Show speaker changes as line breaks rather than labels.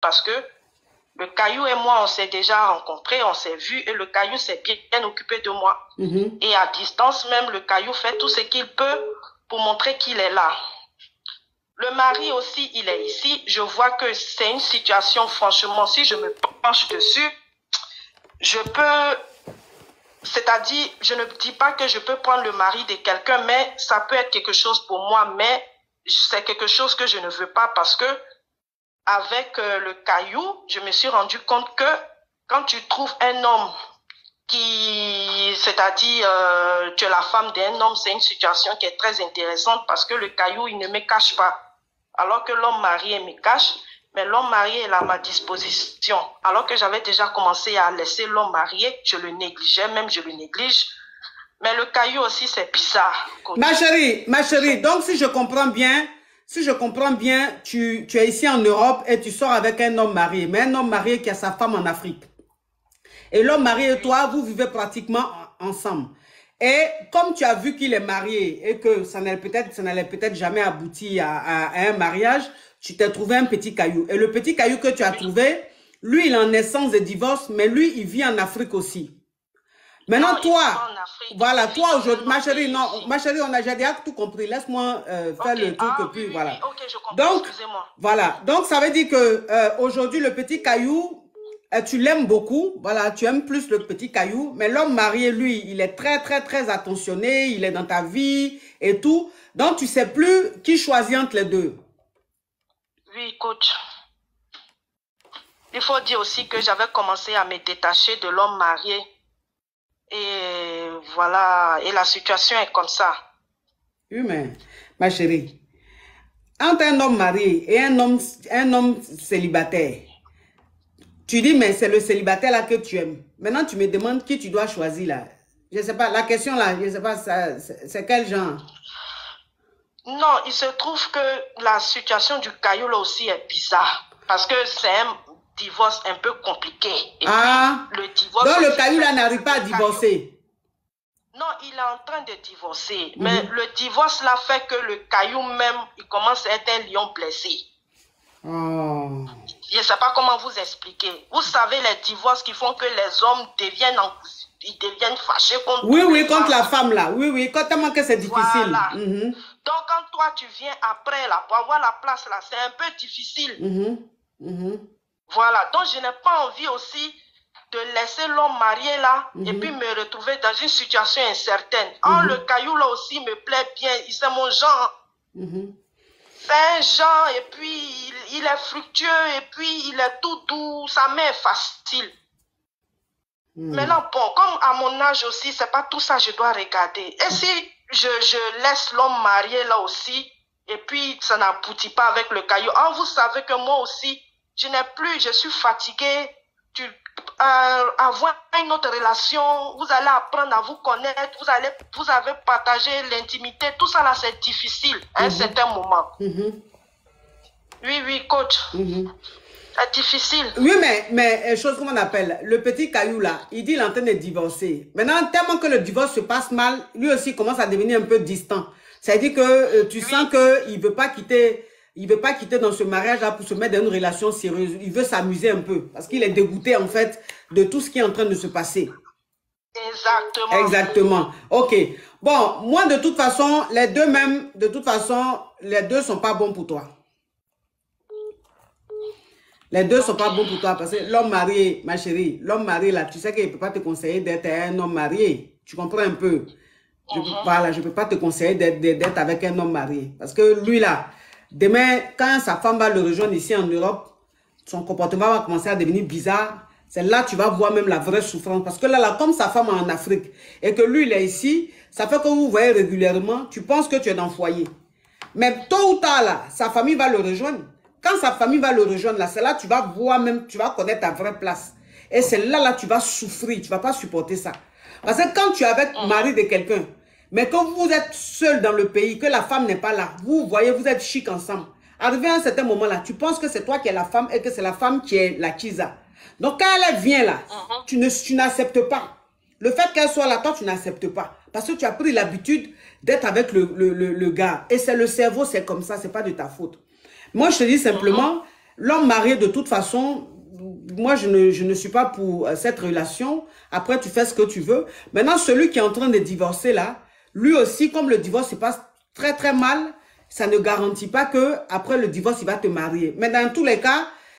parce que le Caillou et moi, on s'est déjà rencontrés, on s'est vus, et le Caillou s'est bien occupé de moi. Et à distance même, le Caillou fait tout ce qu'il peut pour montrer qu'il est là. Le mari aussi, il est ici. Je vois que c'est une situation, franchement, si je me penche dessus, je peux, c'est-à-dire, je ne dis pas que je peux prendre le mari de quelqu'un, mais ça peut être quelque chose pour moi, mais c'est quelque chose que je ne veux pas parce que avec le Caillou, je me suis rendu compte que quand tu trouves un homme qui, c'est-à-dire, tu es la femme d'un homme, c'est une situation qui est très intéressante parce que le Caillou, il ne me cache pas. Alors que l'homme marié me cache, mais l'homme marié est à ma disposition. Alors que j'avais déjà commencé à laisser l'homme marié, je le négligeais, même je le néglige. Mais le Caillou aussi, c'est bizarre.
Ma chérie, donc si je comprends bien, tu es ici en Europe et tu sors avec un homme marié, mais un homme marié qui a sa femme en Afrique. Et l'homme marié et toi, vous vivez pratiquement ensemble. Et comme tu as vu qu'il est marié et que ça n'allait peut-être jamais aboutir à un mariage, tu t'es trouvé un petit Caillou. Et le petit Caillou que tu as trouvé, lui, il est en naissance de divorce, mais lui, il vit en Afrique aussi. Maintenant, non, toi, voilà, toi aujourd'hui, ma chérie, on a déjà tout compris. Laisse-moi faire le truc et puis voilà.
Ok, je comprends.
Donc, voilà. Donc, ça veut dire que aujourd'hui, le petit Caillou, tu l'aimes beaucoup. Voilà, tu aimes plus le petit Caillou. Mais l'homme marié, lui, il est très, très, très attentionné. Il est dans ta vie et tout. Donc, tu sais plus qui choisit entre les deux.
Oui, coach. Il faut dire aussi que j'avais commencé à me détacher de l'homme marié. Et voilà, et la situation est comme ça.
Oui, mais ma chérie, entre un homme marié et un homme célibataire, tu dis, mais c'est le célibataire là que tu aimes. Maintenant, tu me demandes qui tu dois choisir là. Je ne sais pas, la question là, je ne sais pas, c'est quel genre?
Non, il se trouve que la situation du Caillou là aussi est bizarre. Parce que c'est un divorce un peu compliqué. Et puis, le divorce...
Donc le Caillou là n'arrive pas à divorcer.
Non, il est en train de divorcer. Mais le divorce là fait que le Caillou même, il commence à être un lion blessé. Je ne sais pas comment vous expliquer. Vous savez les divorces qui font que les hommes deviennent fâchés contre...
Oui, contre la femme là. Oui, quand tellement que c'est difficile.
Voilà. Donc quand toi tu viens après là, pour avoir la place là, c'est un peu difficile. Voilà, donc je n'ai pas envie aussi de laisser l'homme marié là et puis me retrouver dans une situation incertaine. Le Caillou là aussi me plaît bien, c'est mon genre. C'est un genre et puis il est fructueux et puis il est tout doux, sa main est facile. Maintenant, bon, comme à mon âge aussi, c'est pas tout ça que je dois regarder. Et si je laisse l'homme marié là aussi et puis ça n'aboutit pas avec le Caillou, vous savez que moi aussi, je suis fatiguée. Avoir une autre relation, vous allez apprendre à vous connaître, vous avez partagé l'intimité, tout ça là c'est difficile à un certain moment. Oui, coach. C'est difficile.
Oui, mais chose qu'on appelle, le petit Caillou là, il dit qu'il est en train de divorcer. Maintenant, tellement que le divorce se passe mal, lui aussi commence à devenir un peu distant. C'est-à-dire que tu sens qu'il ne veut pas quitter... Il ne veut pas quitter dans ce mariage-là pour se mettre dans une relation sérieuse. Il veut s'amuser un peu. Parce qu'il est dégoûté, en fait, de tout ce qui est en train de se passer. Exactement. OK. Bon, moi, de toute façon, les deux ne sont pas bons pour toi. Les deux ne sont pas bons pour toi. Parce que l'homme marié, ma chérie, l'homme marié, là, tu sais qu'il ne peut pas te conseiller d'être un homme marié. Tu comprends un peu? Voilà, je ne peux pas te conseiller d'être avec un homme marié. Parce que lui, là... Demain, quand sa femme va le rejoindre ici en Europe, son comportement va commencer à devenir bizarre. C'est là que tu vas voir même la vraie souffrance. Parce que là, comme sa femme est en Afrique et que lui, il est ici, ça fait que vous voyez régulièrement, tu penses que tu es dans le foyer. Mais tôt ou tard, là, sa famille va le rejoindre. Quand sa famille va le rejoindre, là, c'est là que tu vas voir même, tu vas connaître ta vraie place. Et c'est là, tu vas souffrir, tu ne vas pas supporter ça. Parce que quand tu es avec le mari de quelqu'un, mais quand vous êtes seul dans le pays, que la femme n'est pas là, vous voyez, vous êtes chic ensemble. Arrivé à un certain moment là, tu penses que c'est toi qui es la femme et que c'est la femme qui est la Kiza. Donc quand elle vient là, tu n'acceptes pas. Le fait qu'elle soit là, toi tu n'acceptes pas. Parce que tu as pris l'habitude d'être avec le gars. Et c'est le cerveau, c'est comme ça, c'est pas de ta faute. Moi je te dis simplement, l'homme marié, de toute façon, moi, je ne suis pas pour cette relation. Après, tu fais ce que tu veux. Maintenant, celui qui est en train de divorcer, là, lui aussi, comme le divorce se passe très, très mal, ça ne garantit pas que après le divorce, il va te marier. Mais dans tous les cas,